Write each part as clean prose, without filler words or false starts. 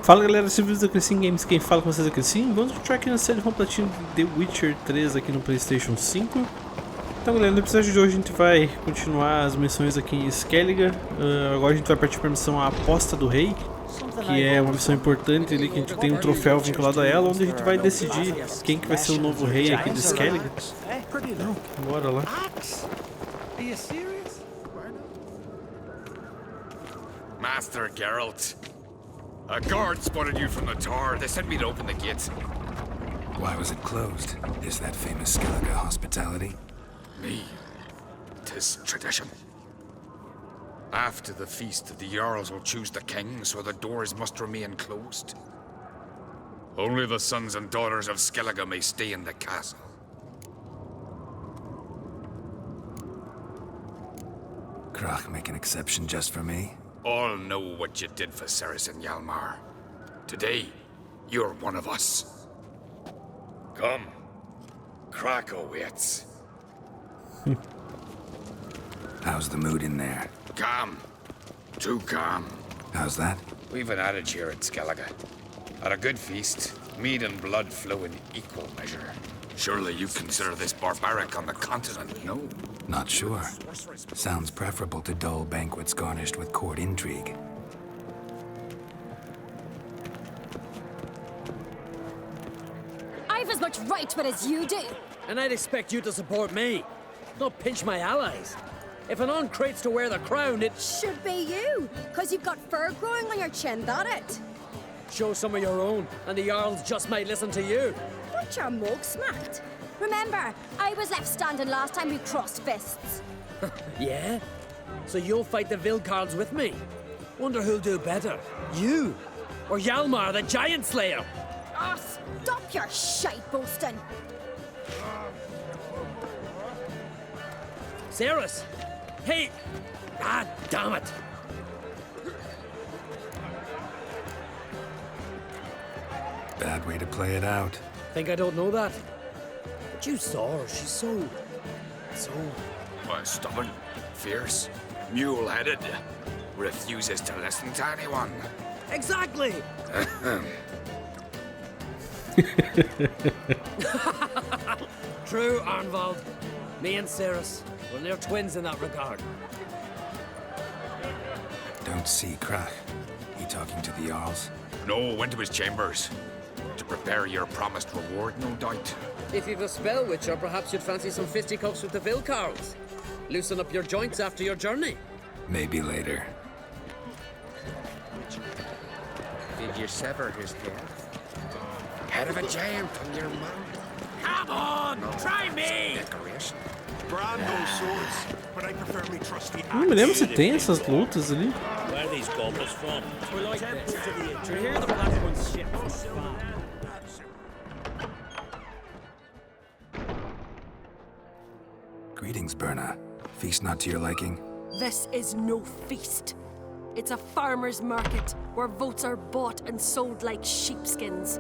Fala galera, esse vídeo da Crescim Games, quem fala com vocês é Crescim. Vamos continuar aqui na série Rumo Platina de The Witcher 3 aqui no Playstation 5. Então galera, no episódio de hoje a gente vai continuar as missões aqui em Skellige. Agora a gente vai partir para a missão A Aposta do Rei, que é uma missão importante ali, que a gente tem um troféu vinculado a ela, onde a gente vai decidir quem que vai ser o novo rei aqui de Skellige. Então, bora lá. Master Geralt, a guard spotted you from the tower. They sent me to open the gate. Why was it closed? Is that famous Skellige hospitality? Me. 'Tis tradition. After the feast, the Jarls will choose the king, so the doors must remain closed. Only the sons and daughters of Skellige may stay in the castle. Krach make an exception just for me? All know what you did for Ceres and Hjalmar. Today, you're one of us. Come. Krakow waits. How's the mood in there? Calm. Too calm. How's that? We've an adage here at Skellige. At a good feast, mead and blood flow in equal measure. Surely you consider this barbaric on the continent, no? Not sure. Sounds preferable to dull banquets garnished with court intrigue. I've as much right to it as you do. And I'd expect you to support me, not pinch my allies. If an uncrate's to wear the crown, it Should be you, because you've got fur growing on your chin, that it? shows some of your own, and the Jarls just might listen to you. What your mug smacked? Remember, I was left standing last time we crossed fists. Yeah? So you'll fight the Vilcarls with me? Wonder who'll do better, you or Hjalmar the Giant Slayer? Ah, stop your shite boasting. Ceres? Hey! Ah, damn it! Bad way to play it out. Think I don't know that? But you saw her, she's so... Stubborn, fierce, mule-headed. Refuses to listen to anyone. Exactly! True, Arnvald. Me and Ceres, we're near twins in that regard. Don't see Krach. He talking to the Jarls? No, went to his chambers. To prepare your promised reward, no doubt. If you've a spell, Witcher, perhaps you'd fancy some fisticuffs with the Vilcarls. Loosen up your joints after your journey. Maybe later. Did you sever his head? Head of a giant on your mount. Come on, try me! Decoration. Brando swords, but I prefer me trusty Não me lembro se tem essas lutas ali. Where are these goblins from? We're like this. Do you hear the black one's shit? Greetings, Berna. Feast not to your liking? This is no feast. It's a farmer's market where votes are bought and sold like sheepskins.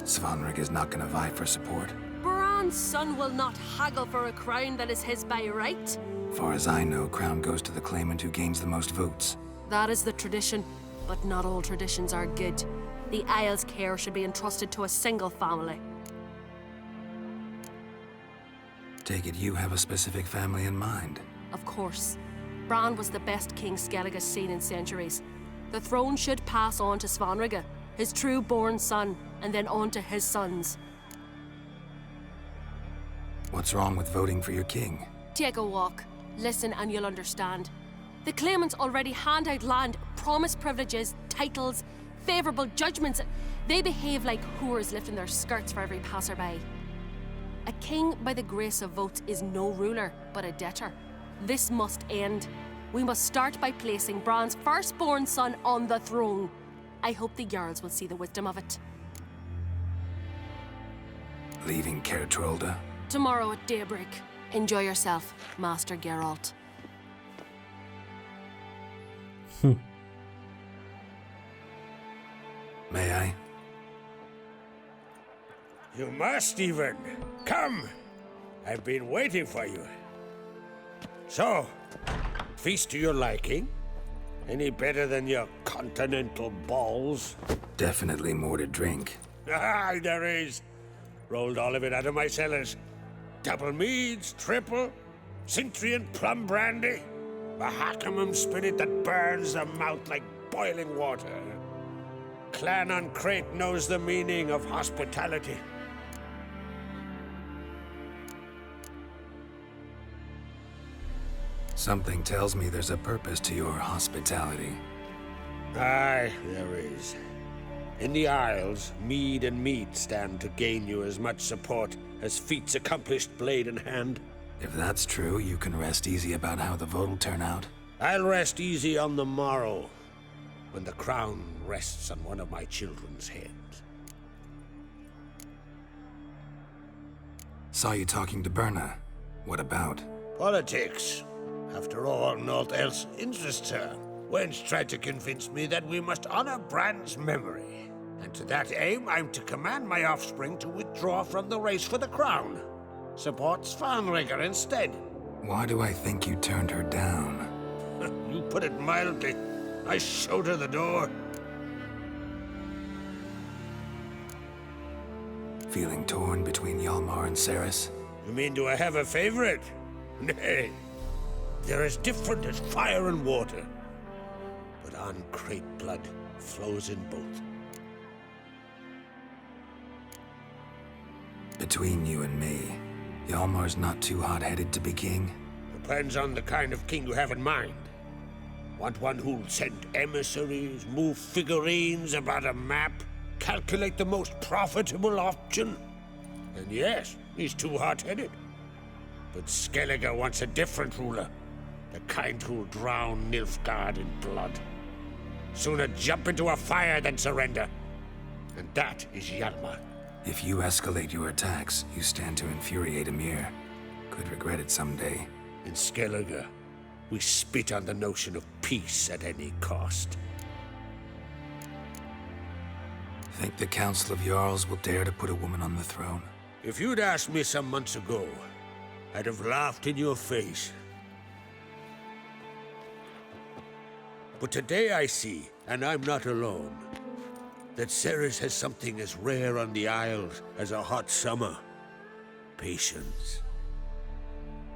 Svanrig is not gonna vie for support. Bran's son will not haggle for a crown that is his by right. Far as I know, crown goes to the claimant who gains the most votes. That is the tradition, but not all traditions are good. The Isle's care should be entrusted to a single family. Take it you have a specific family in mind. Of course. Bran was the best king Skellige's seen in centuries. The throne should pass on to Svanrige, his true-born son, and then on to his sons. What's wrong with voting for your king? Take a walk. Listen and you'll understand. The claimants already hand out land, promise privileges, titles, favourable judgments. They behave like whores lifting their skirts for every passerby. A king by the grace of votes is no ruler, but a debtor. This must end. We must start by placing Bran's firstborn son on the throne. I hope the Jarls will see the wisdom of it. Leaving Caer Trolda? Tomorrow at daybreak. Enjoy yourself, Master Geralt. May I? You must even. Come! I've been waiting for you. So, Feast to your liking? Any better than your continental balls? Definitely more to drink. Ah, there is. Rolled all of it out of my cellars. Double meads, triple, Cintrian plum brandy, a Hackamum spirit that burns the mouth like boiling water. Clan on Crate knows the meaning of hospitality. Something tells me there's a purpose to your hospitality. Aye, there is. In the Isles, mead and meat stand to gain you as much support as feats accomplished blade in hand. If that's true, you can rest easy about how the vote'll turn out. I'll rest easy on the morrow, when the crown rests on one of my children's heads. Saw you talking to Berna. What about? Politics. After all, naught else interests her. Wench tried to convince me that we must honor Bran's memory. And to that aim, I'm to command my offspring to withdraw from the race for the crown. Support Svanrigger instead. Why do I think you turned her down? You put it mildly. I showed her the door. Feeling torn between Hjalmar and Ceres? You mean, do I have a favorite? Nay. They're as different as fire and water. But on Crate blood flows in both. Between you and me, Hjalmar's not too hot-headed to be king? Depends on the kind of king you have in mind. Want one who'll send emissaries, move figurines about a map, calculate the most profitable option? And yes, he's too hot-headed. But Skellige wants a different ruler. The kind who'll drown Nilfgaard in blood. Sooner jump into a fire than surrender. And that is Hjalmar. If you escalate your attacks, you stand to infuriate Emir. Could regret it someday. In Skellige, we spit on the notion of peace at any cost. Think the Council of Jarls will dare to put a woman on the throne? If you'd asked me some months ago, I'd have laughed in your face. But today I see, and I'm not alone, that Ceres has something as rare on the Isles as a hot summer. Patience.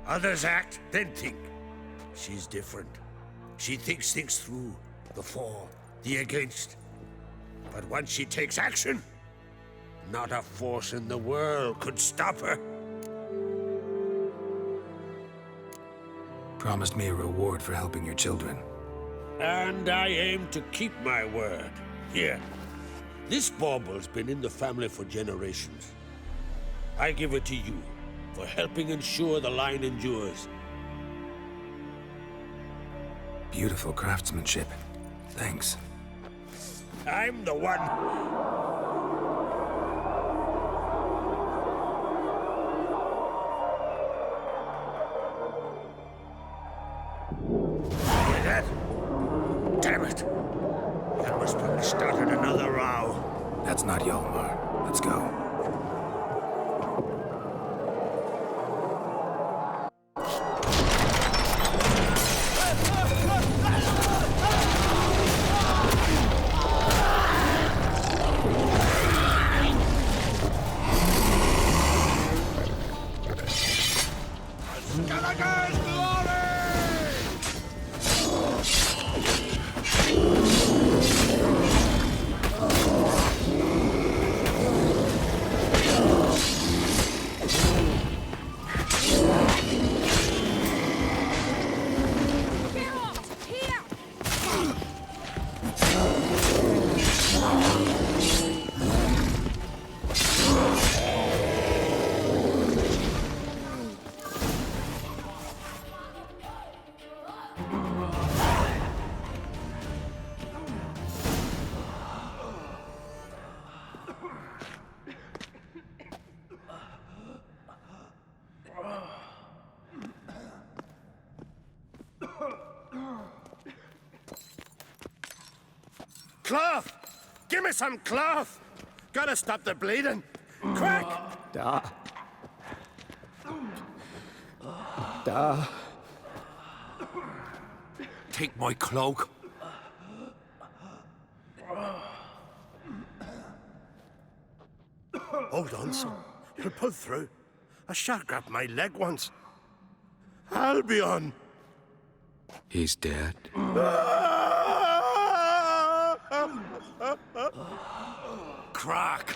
Others act, then think. She's different. She thinks things through, the for, the against. But once she takes action, not a force in the world could stop her. Promised me a reward for helping your children. And I aim to keep my word. Here, this bauble's been in the family for generations. I give it to you for helping ensure the line endures. Beautiful craftsmanship. Thanks. I'm the one. Hear that? Damn it. That must have started another row. That's not Hjalmar. Let's go. Cloth! Give me some cloth! Gotta stop the bleeding. Quick! take my cloak? Hold on, son. You'll pull through. A shark grabbed my leg once. Albion! He's dead. Crack!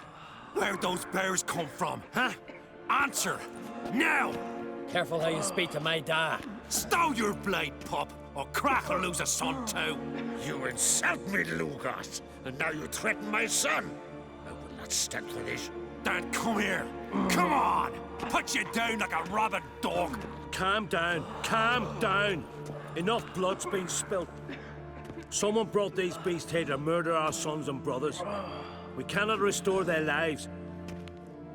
Where'd those bears come from, huh? Answer! Now! Careful how you speak to my dad. Stow your blade, pup, or Crack will lose a son too. You insult me, Lugos, and now you threaten my son. I will not stand for this. Dan, come here. Come on! Put you down like a rabid dog. Calm down. Calm down. Enough blood's been spilt. Someone brought these beasts here to murder our sons and brothers. We cannot restore their lives.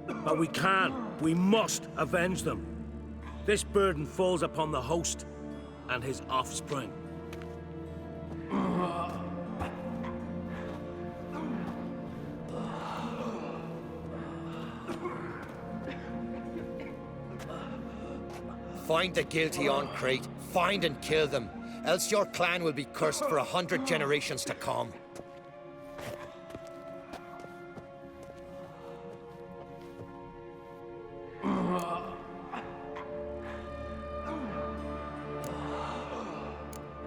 But we can. We must avenge them. This burden falls upon the host and his offspring. Find the guilty on Crete, find and kill them, else your clan will be cursed for 100 generations to come.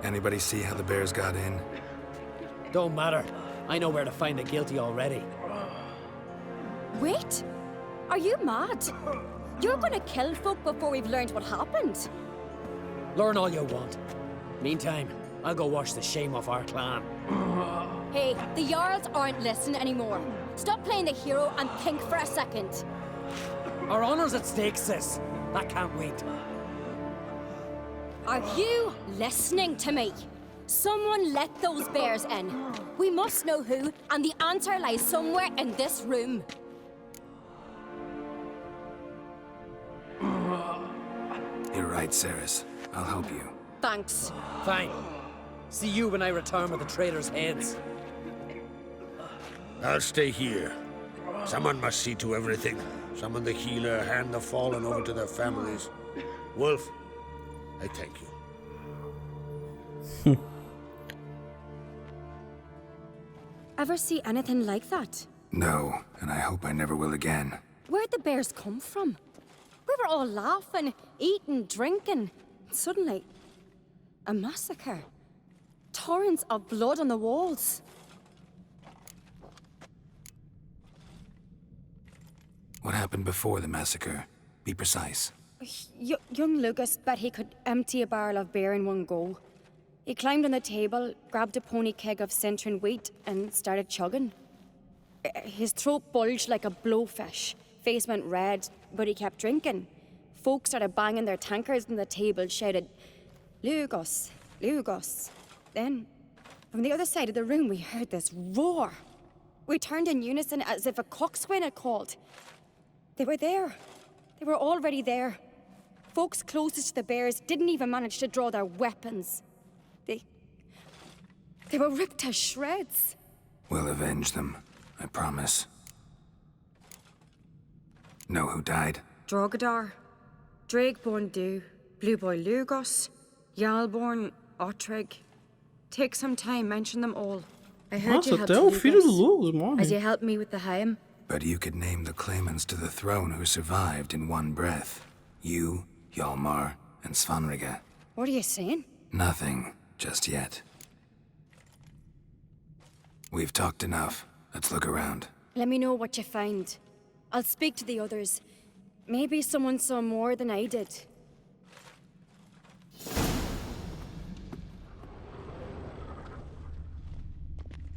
Anybody see how the bears got in? Don't matter. I know where to find the guilty already. Wait! Are you mad? You're gonna kill folk before we've learned what happened. Learn all you want. Meantime, I'll go wash the shame off our clan. Hey, the Jarls aren't listening anymore. Stop playing the hero and think for a second. Our honor's at stake, sis. That can't wait. Are you listening to me? Someone let those bears in. We must know who, and the answer lies somewhere in this room. You're right, Ceres. I'll help you. Thanks. Fine. See you when I return with the traitors' heads. I'll stay here. Someone must see to everything. Summon the healer, hand the fallen over to their families. Wolf, I thank you. Ever see anything like that? No, and I hope I never will again. Where'd the bears come from? We were all laughing, eating, drinking. Suddenly, a massacre. Torrents of blood on the walls. What happened before the massacre? Be precise. Young Lucas bet he could empty a barrel of beer in one go. He climbed on the table, grabbed a pony keg of Centron wheat, and started chugging. His throat bulged like a blowfish. Face went red, but he kept drinking. Folks started banging their tankards on the table, shouted, "Lugos, Lugos." Then, from the other side of the room, we heard this roar. We turned in unison as if a coxswain had called. They were there. They were already there. Folks closest to the bears didn't even manage to draw their weapons. They were ripped to shreds. We'll avenge them, I promise. Know who died? Drogadar, Drakeborn Du, Blue Boy Lugos, Jarlborn, Ottrig. Take some time, mention them all. I heard you Nossa, helped até o filho do Lugos, Lugos morre. as you helped me with the Haim. But you could name the claimants to the throne who survived in one breath. You, Hjalmar, and Svanrige. What are you saying? Nothing, just yet. We've talked enough. Let's look around. Let me know what you find. I'll speak to the others. Maybe someone saw more than I did.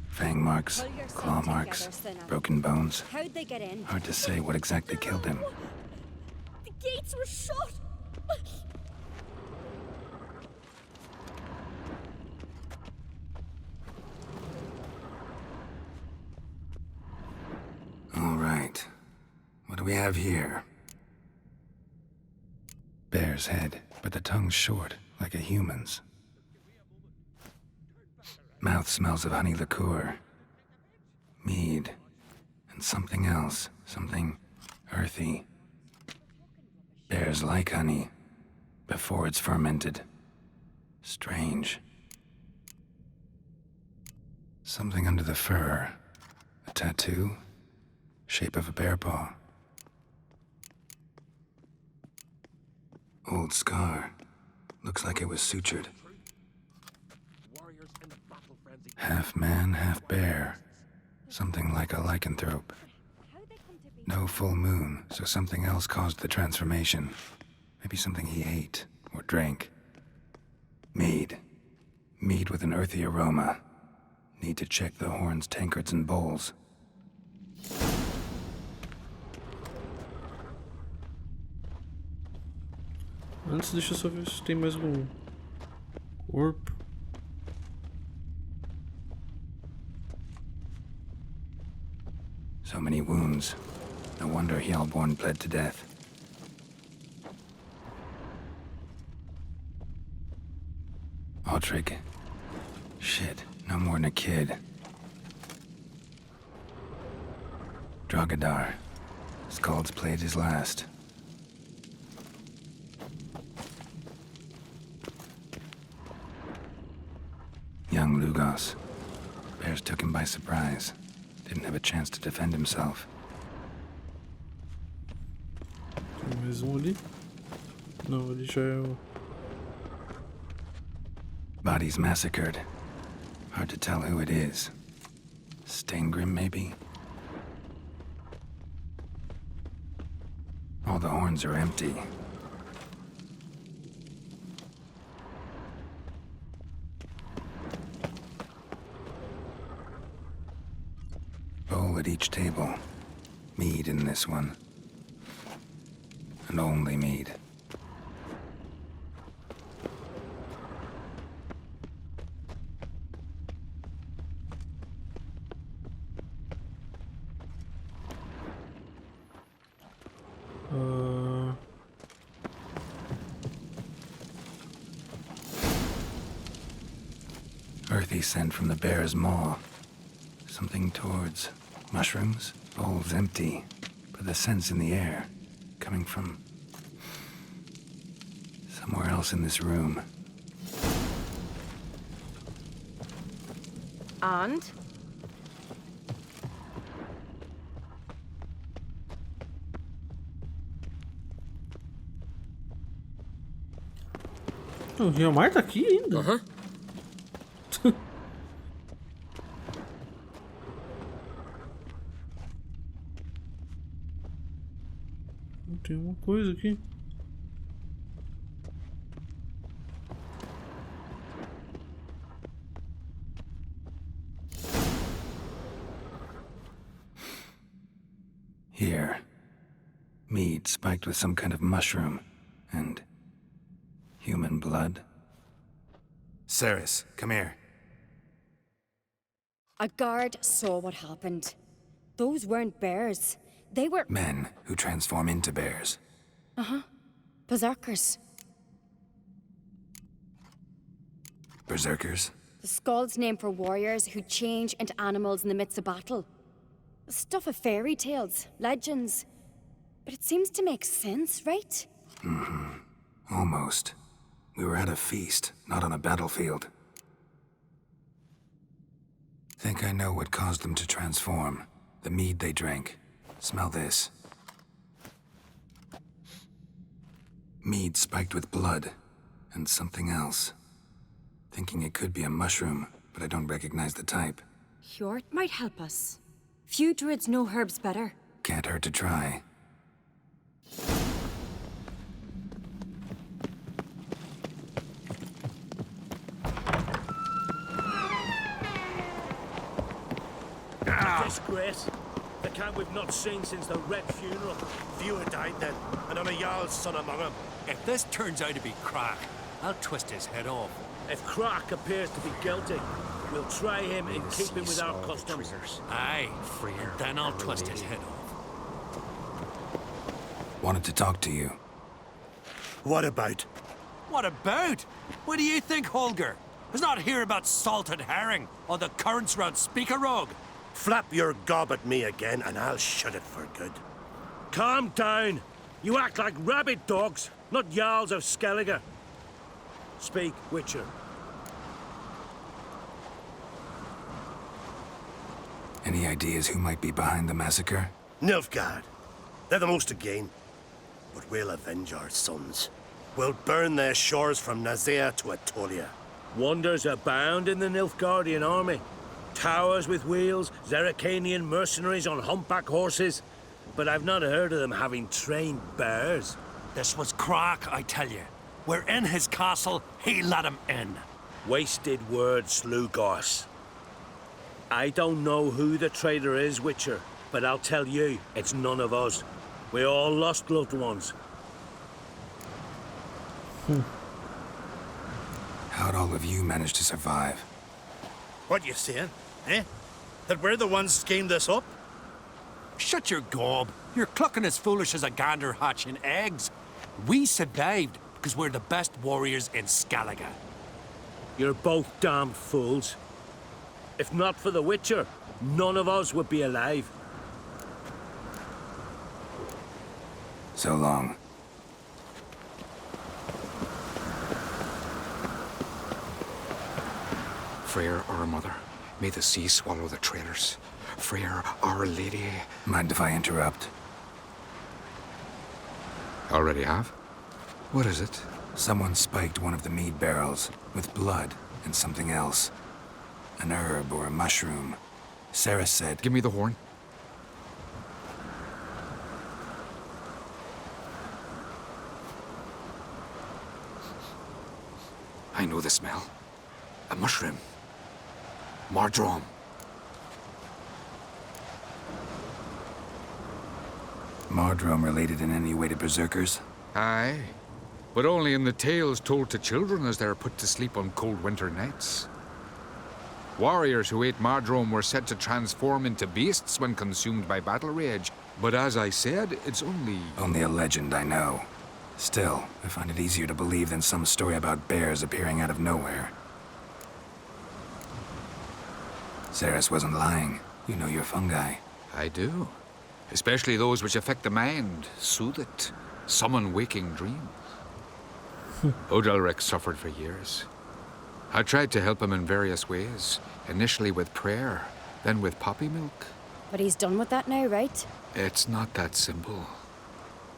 Fang marks, claw marks, broken bones. How'd they get in? Hard to say what exactly killed him. The gates were shut! All right. What do we have here? Bear's head, but the tongue's short, like a human's. Mouth smells of honey liqueur, mead, and something else, something earthy. Bears like honey, before it's fermented. Strange. Something under the fur. A tattoo? Shape of a bear paw. Old scar. Looks like it was sutured. Half man, half bear. Something like a lycanthrope. No full moon, so something else caused the transformation. Maybe something he ate or drank. Mead. Mead with an earthy aroma. Need to check the horns, tankards, and bowls. Antes, deixa eu só ver se tem mais algum corpo. So many wounds. No wonder Hjalborn bled to death. Aldrich. Shit, no more than a kid. Drogadar. Skald's played his last. Young Lugos. Bears took him by surprise. Didn't have a chance to defend himself. Tem mais um ali? Não, ali já é o... Bodies massacred. Hard to tell who it is. Steingrim, maybe? All the horns are empty. Bowl at each table. Mead in this one. And only mead. Earthy scent from the bear's maw. Something towards mushrooms. Bowl's empty, but the scent's in the air. Coming from somewhere else in this room. And? O Hjalmar tá aqui ainda? Aham. Tem uma coisa aqui. Here. Mead spiked with some kind of mushroom. And human blood. Ceres, come here. A guard saw what happened. Those weren't bears. They were... Men who transform into bears. Uh-huh. Berserkers. Berserkers? The Skald's name for warriors who change into animals in the midst of battle. Stuff of fairy tales, legends. But it seems to make sense, right? Mm-hmm. Almost. We were at a feast, not on a battlefield. Think I know what caused them to transform. The mead they drank. Smell this. Mead spiked with blood. And something else. Thinking it could be a mushroom, but I don't recognize the type. Hjort might help us. Few druids know herbs better. Can't hurt to try. Disgrace. The camp we've not seen since the Red Funeral. Few had died then, and I'm a Jarl's son among them. If this turns out to be Crack, I'll twist his head off. If Crack appears to be guilty, we'll try him in keeping with our customs. Aye, and then I'll twist his head off. Wanted to talk to you. What about? What about? What do you think, Holger? It's not here about salted herring or the currents round Speakerog. Flap your gob at me again, and I'll shut it for good. Calm down. You act like rabid dogs, not Jarls of Skellige. Speak, Witcher. Any ideas who might be behind the massacre? Nilfgaard. They're the most to gain. But we'll avenge our sons. We'll burn their shores from Nazea to Atolia. Wonders abound in the Nilfgaardian army. Towers with wheels, Zerrikanian mercenaries on humpback horses. But I've not heard of them having trained bears. This was crack, I tell you. We're in his castle, he let him in. Wasted words, Slugos. I don't know who the traitor is, Witcher, but I'll tell you, it's none of us. We all lost loved ones. How'd all of you manage to survive? What you saying, eh? That we're the ones schemed this up? Shut your gob. You're clucking as foolish as a gander hatching eggs. We survived because we're the best warriors in Skellige. You're both damned fools. If not for the Witcher, none of us would be alive. So long. Freyr, our mother, may the sea swallow the traitors. Freyr, our lady. Mind if I interrupt? Already have? What is it? Someone spiked one of the mead barrels with blood and something else. An herb or a mushroom. Sarah said... Give me the horn. I know the smell. A mushroom. Mardrome. Mardrome related in any way to berserkers? Aye. But only in the tales told to children as they're put to sleep on cold winter nights. Warriors who ate Mardrome were said to transform into beasts when consumed by battle rage. But as I said, it's only... Only a legend, I know. Still, I find it easier to believe than some story about bears appearing out of nowhere. Ceres wasn't lying. You know your fungi. I do. Especially those which affect the mind, soothe it, summon waking dreams. Odalric suffered for years. I tried to help him in various ways, initially with prayer, then with poppy milk. But he's done with that now, right? It's not that simple.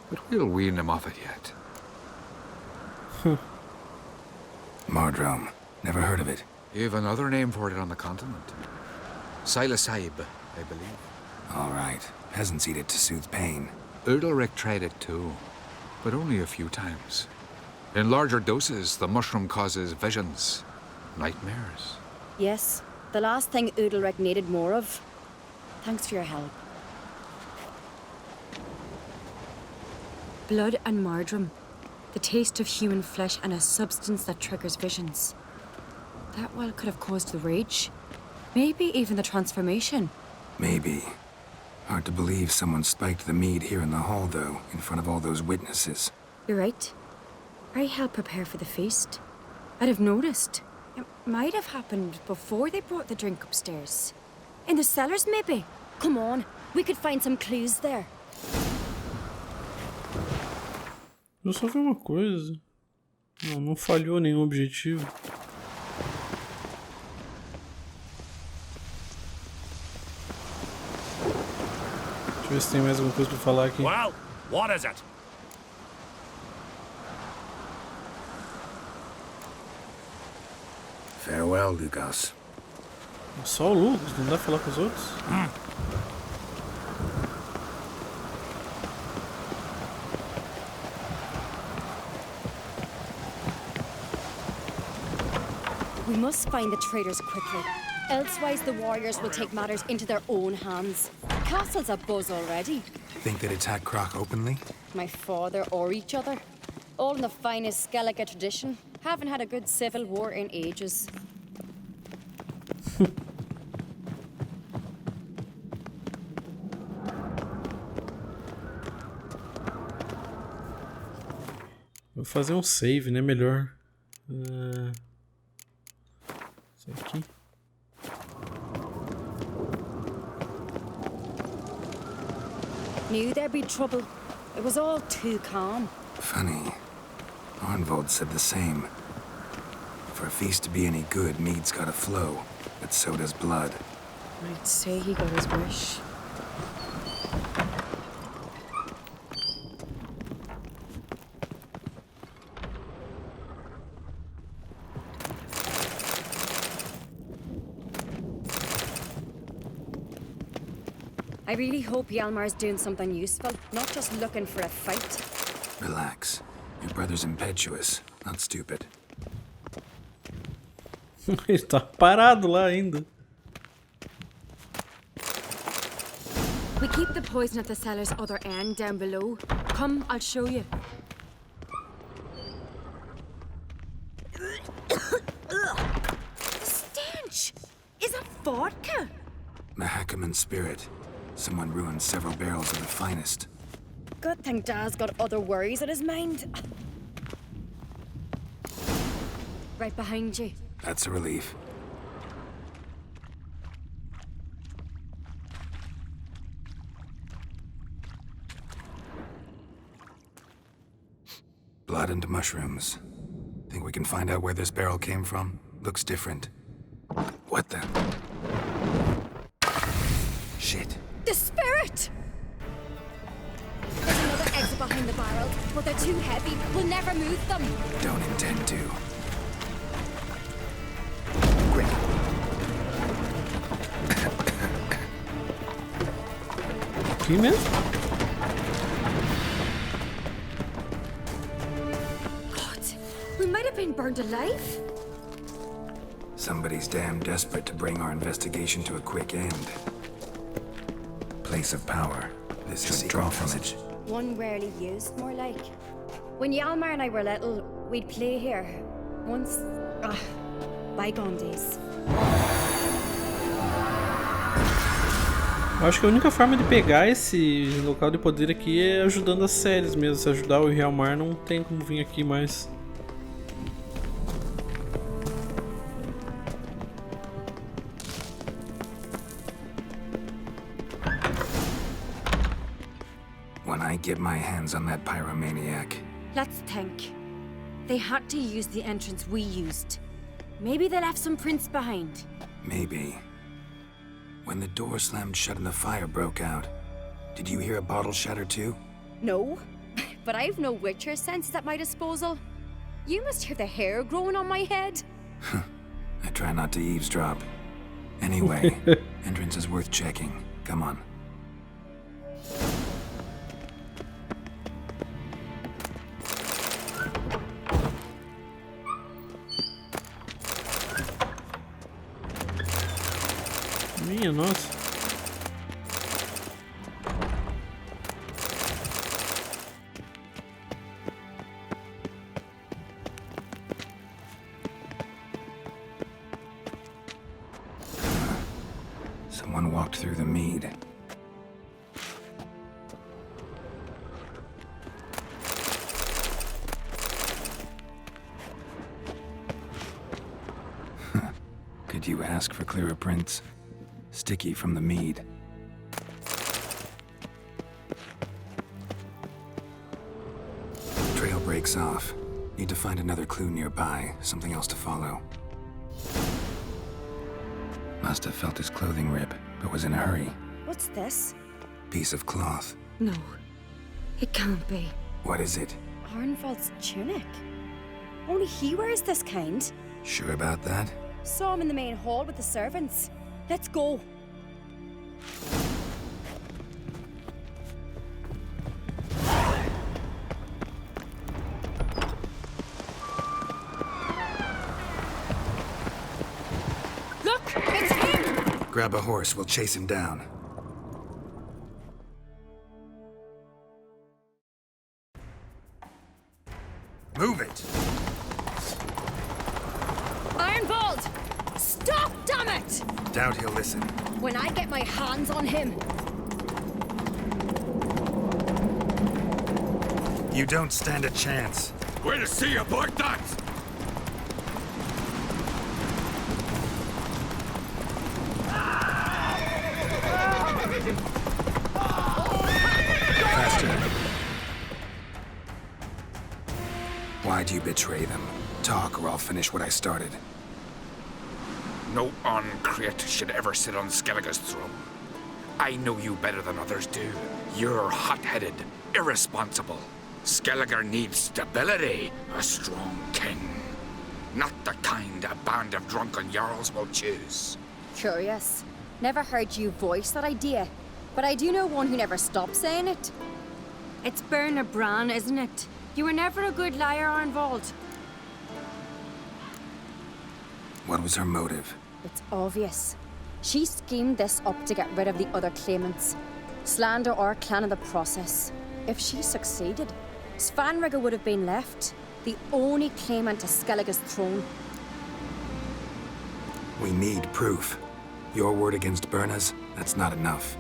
But we'll wean him off it yet. Mardrome. Never heard of it. You've another name for it on the continent. Silasaib, I believe. All right. Peasants eat it to soothe pain. Udalric tried it too, but only a few times. In larger doses, the mushroom causes visions, nightmares. Yes, the last thing Udalric needed more of. Thanks for your help. Blood and Mardrome. The taste of human flesh and a substance that triggers visions. That well could have caused the rage. Maybe even the transformation. Maybe. Hard to believe someone spiked the mead here in the hall, though, in front of all those witnesses. You're right. I helped prepare for the feast. I'd have noticed. It might have happened before they brought the drink upstairs. In the cellars, maybe. Come on, we could find some clues there. Eu só vi uma coisa. Não falhou nenhum objetivo. Deixa eu ver se tem mais alguma coisa pra falar aqui. Well, what is it? Farewell, Lucas. Só o Lucas, não dá pra falar com os outros? We must find the traitors quickly. Elsewise, the warriors will take matters into their own hands. The castle's abuzz already. Think they'd attack Croc openly? My father or each other. All in the finest Skellige tradition. Haven't had a good civil war in ages. Vou fazer save, né? Melhor. Isso aqui. Knew there'd be trouble. It was all too calm. Funny. Arnvold said the same. For a feast to be any good, mead's gotta flow, but so does blood. I'd say he got his wish. I really hope Hjalmar's doing something useful, not just looking for a fight. Relax. Your brother's impetuous, not stupid. Ele tá parado lá ainda. We keep the poison at the cellar's other end down below. Come, I'll show you. The stench! Is that vodka? Mahakaman spirit. Someone ruined several barrels of the finest. Good thing Dad's got other worries in his mind. Right behind you. That's a relief. Blood and mushrooms. Think we can find out where this barrel came from? Looks different. What the? Shit. The spirit! There's another exit behind the barrel, but they're too heavy. We'll never move them. Don't intend to. Quick. Aqui mesmo? God, we might have been burned alive. Somebody's damn desperate to bring our investigation to a quick end. Place of power. This is draw from it. One rarely used, more like. When Hjalmar and I were little, we'd play here. Once, bygone days. Eu acho que a única forma de pegar esse local de poder aqui é ajudando as séries mesmo. Se ajudar o Hjalmar, não tem como vir aqui mais. When I get my hands on that pyromaniac. Let's think. They had to use the entrance we used. Maybe they left some prints behind. Maybe. When the door slammed shut and the fire broke out, did you hear a bottle shatter too? No, but I've no Witcher senses at my disposal. You must hear the hair growing on my head. I try not to eavesdrop. Anyway, entrance is worth checking. Come on. Minha nossa. Someone walked through the mead. Could you ask for clearer prints? Sticky from the mead. Trail breaks off. Need to find another clue nearby, something else to follow. Must have felt his clothing rip, but was in a hurry. What's this? Piece of cloth. No, it can't be. What is it? Arnvald's tunic. Only he wears this kind. Sure about that? Saw him in the main hall with the servants. Let's go. Look, it's him! Grab a horse, we'll chase him down. Move it! Arnvald! Stop, damn it! Doubt he'll listen. When I get my hands on him. You don't stand a chance. Where to see aboard that? Faster. Why'd you betray them? Talk or I'll finish what I started. No on-crate should ever sit on Skellige's throne. I know you better than others do. You're hot-headed, irresponsible. Skellige needs stability, a strong king. Not the kind a band of drunken jarls will choose. Curious. Never heard you voice that idea, but I do know one who never stops saying it. It's Berna Bran, isn't it? You were never a good liar, Arnvald. What was her motive? It's obvious. She schemed this up to get rid of the other claimants. Slander our clan in the process. If she succeeded, Svanrigga would have been left, the only claimant to Skellige's throne. We need proof. Your word against Berna's, that's not enough.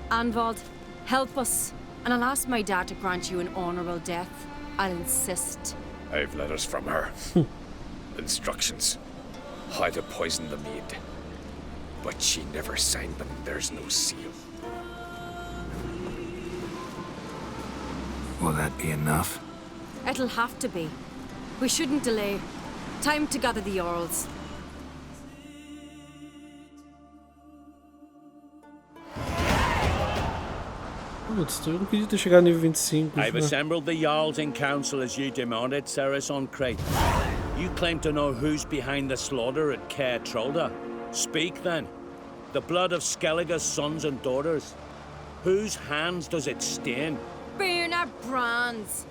Arnvald, help us, and I'll ask my dad to grant you an honorable death. I'll insist. I've letters from her. Instructions. How to poison the maid. But she never signed them. There's no seal. Will that be enough? It'll have to be. We shouldn't delay. Time to gather the Jarls. Putz, eu não queria ter chegado no nível 25. I've né? assembled the Jarls in council as you demanded, Ceres on Crate. You claim to know who's behind the slaughter at Caer Trolda. Speak then. The blood of Skellige's sons and daughters. Whose hands does it stain? Berna Bran's.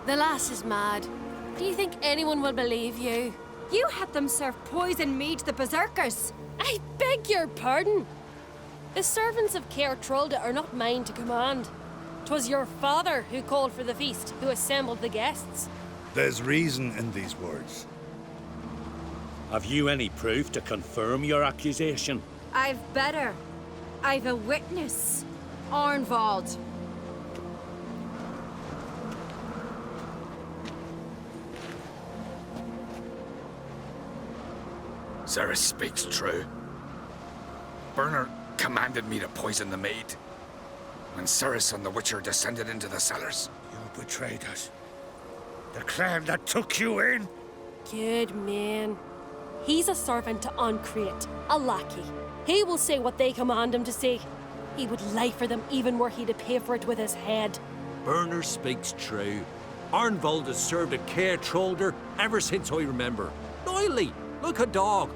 The lass is mad. Do you think anyone will believe you? You had them serve poison mead to the berserkers. I beg your pardon. The servants of Caer Trolda are not mine to command. 'Twas your father who called for the feast, who assembled the guests. There's reason in these words. Have you any proof to confirm your accusation? I've better. I've a witness. Arnvald. Ceres speaks true. Berna commanded me to poison the maid. When Ceres and the Witcher descended into the cellars. You betrayed us. The clan that took you in. Good man. He's a servant to Ancrate, a lackey. He will say what they command him to say. He would lie for them even were he to pay for it with his head. Berner speaks true. Arnvald has served at Caer Trolder ever since I remember. Noily, look a dog.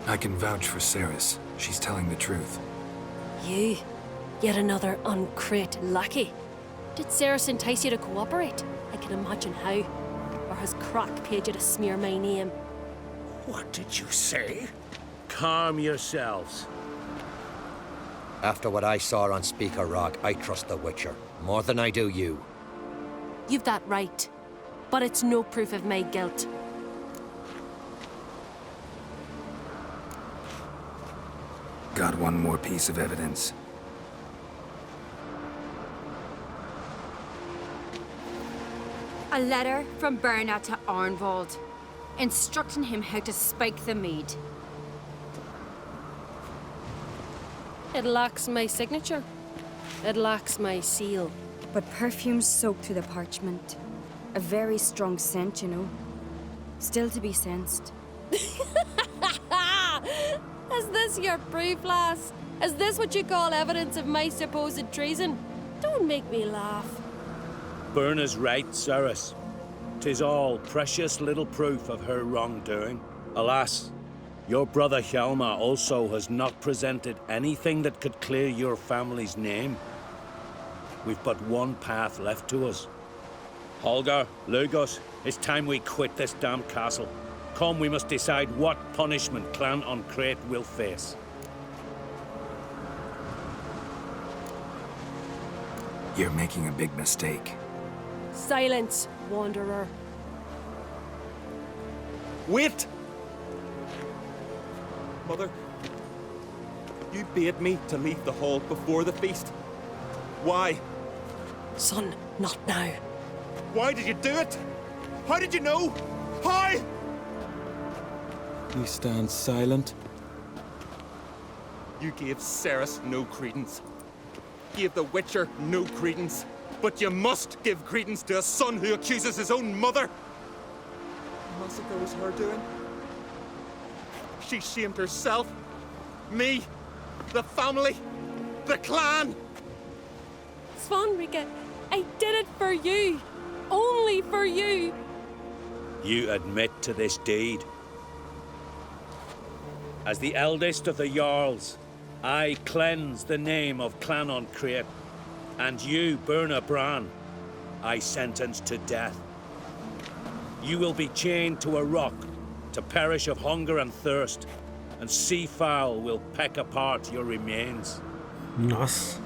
I can vouch for Ceres. She's telling the truth. You? Yet another Ancrate lackey? Did Ceres entice you to cooperate? I can imagine how. Or has Crack paid you to smear my name? What did you say? Calm yourselves. After what I saw on Speaker Rock, I trust the Witcher. More than I do you. You've that right. But it's no proof of my guilt. Got one more piece of evidence. A letter from Berna to Arnvald, instructing him how to spike the mead. It lacks my signature. It lacks my seal. But perfume soaked through the parchment. A very strong scent, you know. Still to be sensed. Is this your proof, lass? Is this what you call evidence of my supposed treason? Don't make me laugh. Berna's right, Ceres. 'Tis all precious little proof of her wrongdoing. Alas, your brother Hjalmar also has not presented anything that could clear your family's name. We've but one path left to us. Holger, Lugos, it's time we quit this damn castle. Come, we must decide what punishment Clan Ancrate will face. You're making a big mistake. Silence, wanderer. Wait! Mother, you bade me to leave the hall before the feast. Why? Son, not now. Why did you do it? How did you know? How? You stand silent. You gave Ceres no credence. Gave the Witcher no credence. But you must give credence to a son who accuses his own mother. Massacre was her doing. She shamed herself, me, the family, the clan. Svanrika, I did it for you. Only for you. You admit to this deed. As the eldest of the Jarls, I cleanse the name of Clan Create, and you, Burna Bran, I sentence to death. You will be chained to a rock to perish of hunger and thirst, and sea fowl will peck apart your remains. Nossa.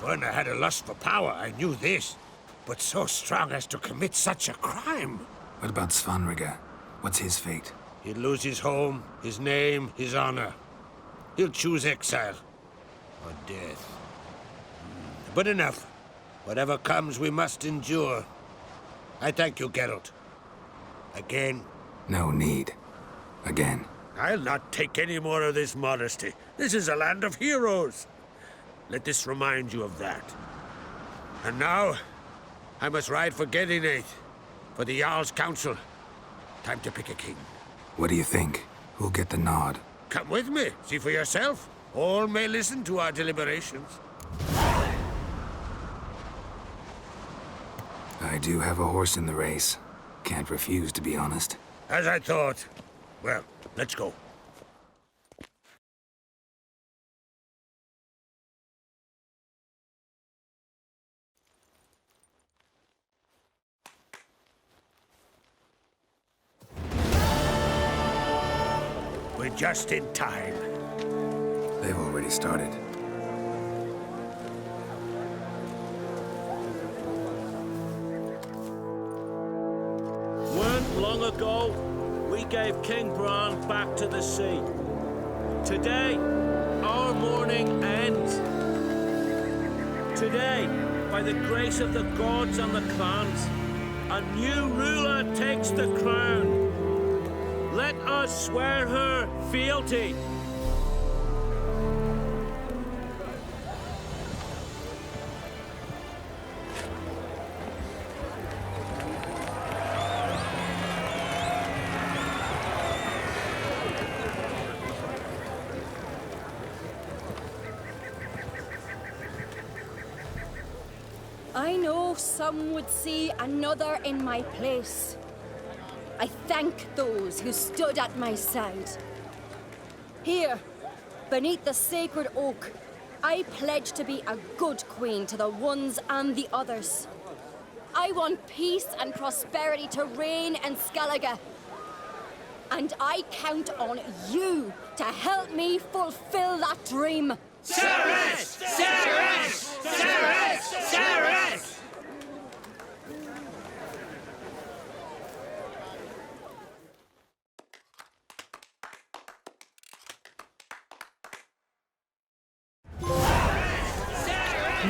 Burna had a lust for power, I knew this. But so strong as to commit such a crime. What about Svanrika? What's his fate? He'll lose his home, his name, his honor. He'll choose exile. Or death. But enough. Whatever comes, we must endure. I thank you, Geralt. Again. No need. Again. I'll not take any more of this modesty. This is a land of heroes. Let this remind you of that. And now, I must ride for Gedinath, for the Jarl's Council. Time to pick a king. What do you think? Who'll get the nod? Come with me, see for yourself. All may listen to our deliberations. I do have a horse in the race. Can't refuse, to be honest. As I thought. Well, let's go. We're just in time. They've already started. Weren't long ago, we gave King Bran back to the sea. Today, our mourning ends. Today, by the grace of the gods and the clans, a new ruler takes the crown. Let us swear her fealty. I know some would see another in my place. I thank those who stood at my side. Here, beneath the sacred oak, I pledge to be a good queen to the ones and the others. I want peace and prosperity to reign in Skellige. And I count on you to help me fulfill that dream. Ceres! Ceres! Ceres! Ceres!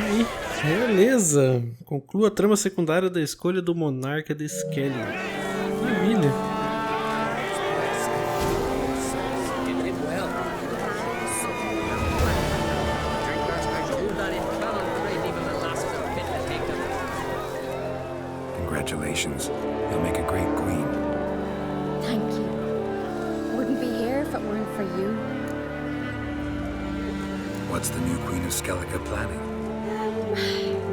E Realeza. Conclua a trama secundária da escolha do monarca de Skellige. Maravilha. Congratulations. You'll make a great queen. Thank you. Wouldn't be here if it weren't for you. What's the new Queen of Skellige planning?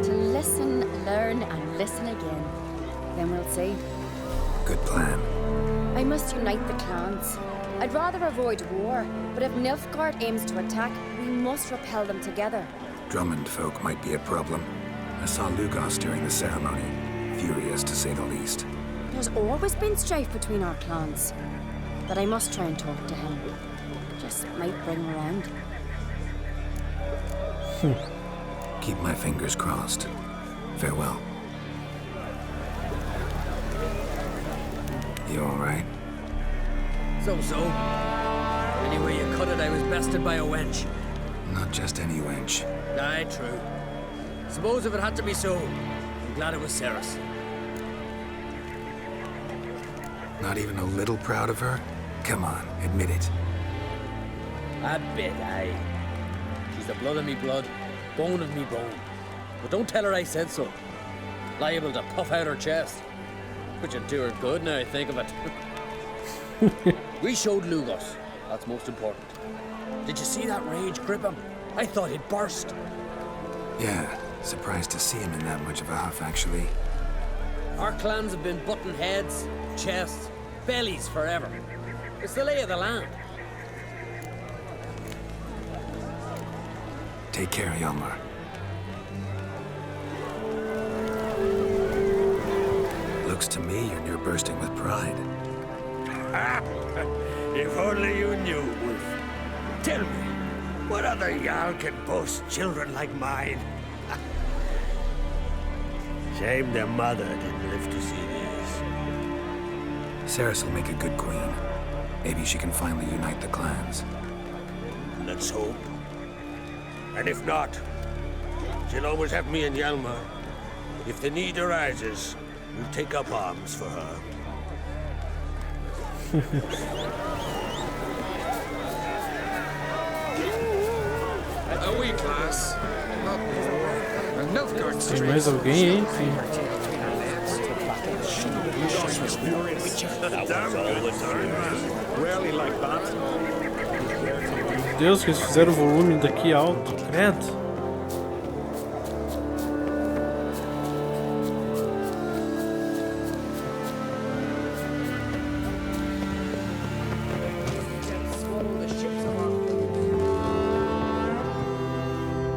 To listen, learn, and listen again. Then we'll see. Good plan. I must unite the clans. I'd rather avoid war, but if Nilfgaard aims to attack, we must repel them together. Drummond folk might be a problem. I saw Lugos during the ceremony. Furious, to say the least. There's always been strife between our clans. But I must try and talk to him. Just might bring him around. Keep my fingers crossed. Farewell. You alright? So-so. Anyway you cut it, I was bested by a wench. Not just any wench. Aye, true. Suppose if it had to be so, I'm glad it was Ceres. Not even a little proud of her? Come on, admit it. A bit, aye. She's the blood of me blood, bone of me bone. But don't tell her I said so. Liable to puff out her chest. Which would do her good now I think of it. We showed Lugos. That's most important. Did you see that rage grip him? I thought he'd burst. Yeah, surprised to see him in that much of a huff, actually. Our clans have been butting heads, chests, bellies forever. It's the lay of the land. Take care, Hjalmar. Looks to me you're near bursting with pride. If only you knew, Wolf. Tell me, what other Jarl can boast children like mine? Shame their mother didn't live to see these. Ceres will make a good queen. Maybe she can finally unite the clans. Let's hope. And if not, she'll always have me and Hjalmar. If the need arises, we'll take up arms for her. A wee class. Tem mais alguém aí? Meu Deus, que eles fizeram o volume daqui alto, credo.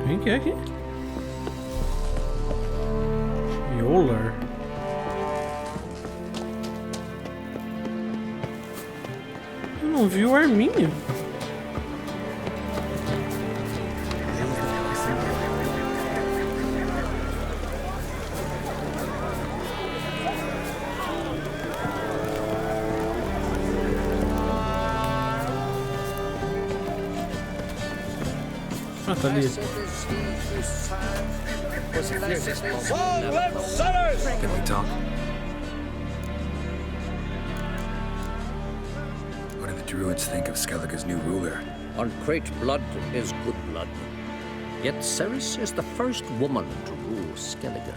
Quem que é aqui? Yolar. Eu não vi o Arminho. Ah, tá ali. Can we talk? What do the druids think of Skellige's new ruler? Uncrate blood is good blood. Yet Ceres is the first woman to rule Skellige.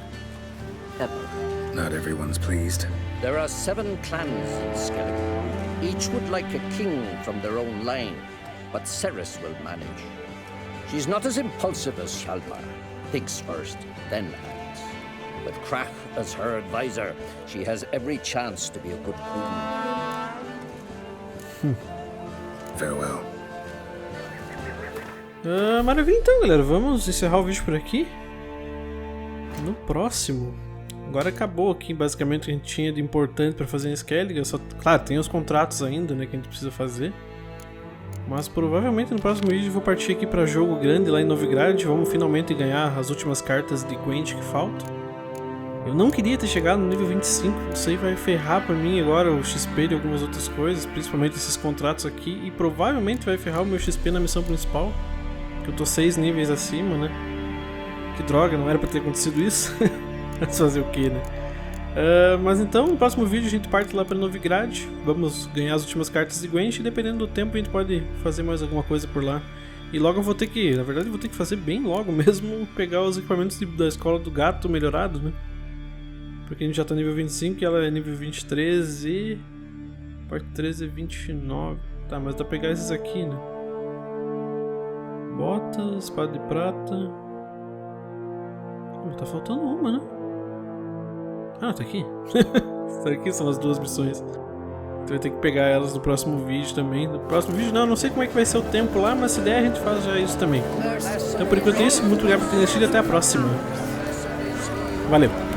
Ever. Not everyone's pleased. There are 7 clans in Skellige. Each would like a king from their own line, but Ceres will manage. She's not as impulsive as Hjalmar. Thinks first, then acts. With Krach as her advisor, she has every chance to be a good queen. Farewell. Maravilha então, galera. Vamos encerrar o vídeo por aqui. No próximo. Agora acabou aqui basicamente o que a gente tinha de importante para fazer em Skellige. Só, claro, tem os contratos ainda, né, que a gente precisa fazer. Mas provavelmente no próximo vídeo eu vou partir aqui para jogo grande lá em Novigrad. Vamos finalmente ganhar as últimas cartas de Gwent que faltam. Eu não queria ter chegado no nível 25. Isso aí vai ferrar pra mim agora o XP de algumas outras coisas. Principalmente esses contratos aqui. E provavelmente vai ferrar o meu XP na missão principal. Que eu tô 6 níveis acima, né? Que droga, não era pra ter acontecido isso. Mas fazer o que, né? Mas então, no próximo vídeo a gente parte lá para Novigrad. Vamos ganhar as últimas cartas de Gwent e dependendo do tempo a gente pode fazer mais alguma coisa por lá. E logo eu vou ter que, na verdade eu vou ter que fazer bem logo mesmo, pegar os equipamentos da escola do gato melhorado, né? Porque a gente já tá nível 25 e ela é nível 23 e... parte 13 é 29. Tá, mas dá pra pegar esses aqui, né? Bota, espada de prata... tá faltando uma, né? Ah, tá aqui. Tá aqui, são as 2 missões. Então vai ter que pegar elas no próximo vídeo também. No próximo vídeo não sei como é que vai ser o tempo lá, mas se der a gente faz já isso também. Então por enquanto é isso, muito obrigado por ter assistido e até a próxima. Valeu!